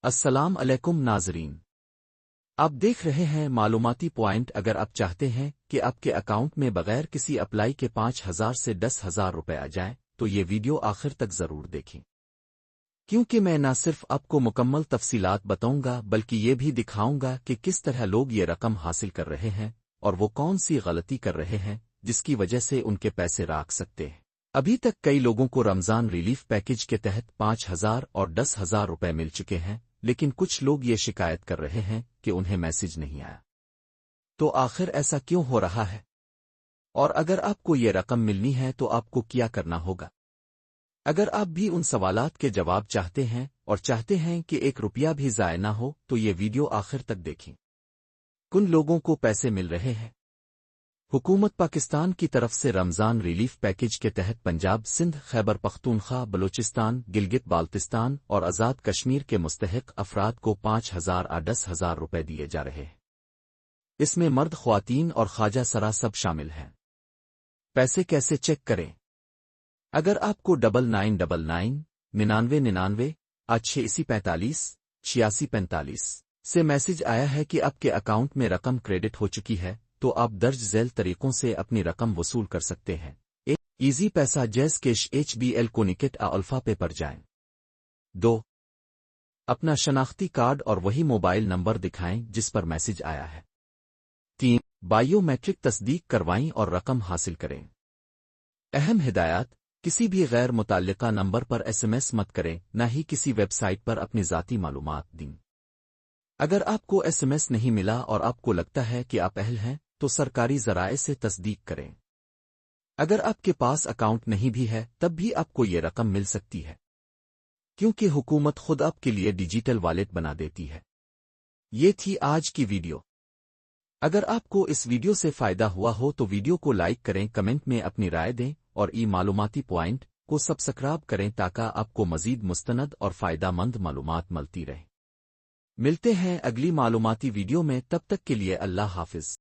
السلام علیکم ناظرین، آپ دیکھ رہے ہیں معلوماتی پوائنٹ۔ اگر آپ چاہتے ہیں کہ آپ کے اکاؤنٹ میں بغیر کسی اپلائی کے 5,000 سے 10,000 روپے آ جائیں تو یہ ویڈیو آخر تک ضرور دیکھیں، کیونکہ میں نہ صرف آپ کو مکمل تفصیلات بتاؤں گا بلکہ یہ بھی دکھاؤں گا کہ کس طرح لوگ یہ رقم حاصل کر رہے ہیں اور وہ کون سی غلطی کر رہے ہیں جس کی وجہ سے ان کے پیسے راکھ سکتے ہیں۔ ابھی تک کئی لوگوں کو رمضان ریلیف پیکج کے تحت 5,000 اور 10,000 روپے مل چکے ہیں، لیکن کچھ لوگ یہ شکایت کر رہے ہیں کہ انہیں میسج نہیں آیا۔ تو آخر ایسا کیوں ہو رہا ہے؟ اور اگر آپ کو یہ رقم ملنی ہے تو آپ کو کیا کرنا ہوگا؟ اگر آپ بھی ان سوالات کے جواب چاہتے ہیں اور چاہتے ہیں کہ 1 روپیہ بھی ضائع نہ ہو تو یہ ویڈیو آخر تک دیکھیں۔ کن لوگوں کو پیسے مل رہے ہیں؟ حکومت پاکستان کی طرف سے رمضان ریلیف پیکج کے تحت پنجاب، سندھ، خیبر پختونخوا، بلوچستان، گلگت بالتستان اور آزاد کشمیر کے مستحق افراد کو 5,000 اور 10,000 روپے دیے جا رہے ہیں۔ اس میں مرد، خواتین اور خواجہ سرا سب شامل ہیں۔ پیسے کیسے چیک کریں؟ اگر آپ کو 9999 99 8645 8645 سے میسج آیا ہے کہ آپ کے اکاؤنٹ میں رقم کریڈٹ ہو چکی ہے تو آپ درج ذیل طریقوں سے اپنی رقم وصول کر سکتے ہیں۔ ایزی پیسہ جیز کیش HBL کونیکٹ الفا پے پر جائیں۔ 2. اپنا شناختی کارڈ اور وہی موبائل نمبر دکھائیں جس پر میسج آیا ہے۔ 3. بائیو میٹرک تصدیق کروائیں اور رقم حاصل کریں۔ اہم ہدایات: کسی بھی غیر متعلقہ نمبر پر SMS مت کریں، نہ ہی کسی ویب سائٹ پر اپنی ذاتی معلومات دیں۔ اگر آپ کو SMS نہیں ملا اور آپ کو لگتا ہے کہ آپ اہل ہیں تو سرکاری ذرائع سے تصدیق کریں۔ اگر آپ کے پاس اکاؤنٹ نہیں بھی ہے تب بھی آپ کو یہ رقم مل سکتی ہے، کیونکہ حکومت خود آپ کے لیے ڈیجیٹل والیٹ بنا دیتی ہے۔ یہ تھی آج کی ویڈیو۔ اگر آپ کو اس ویڈیو سے فائدہ ہوا ہو تو ویڈیو کو لائک کریں، کمنٹ میں اپنی رائے دیں اور معلوماتی پوائنٹ کو سبسکرائب کریں تاکہ آپ کو مزید مستند اور فائدہ مند معلومات ملتی رہیں۔ ملتے ہیں اگلی معلوماتی ویڈیو میں، تب تک کے لیے اللہ حافظ۔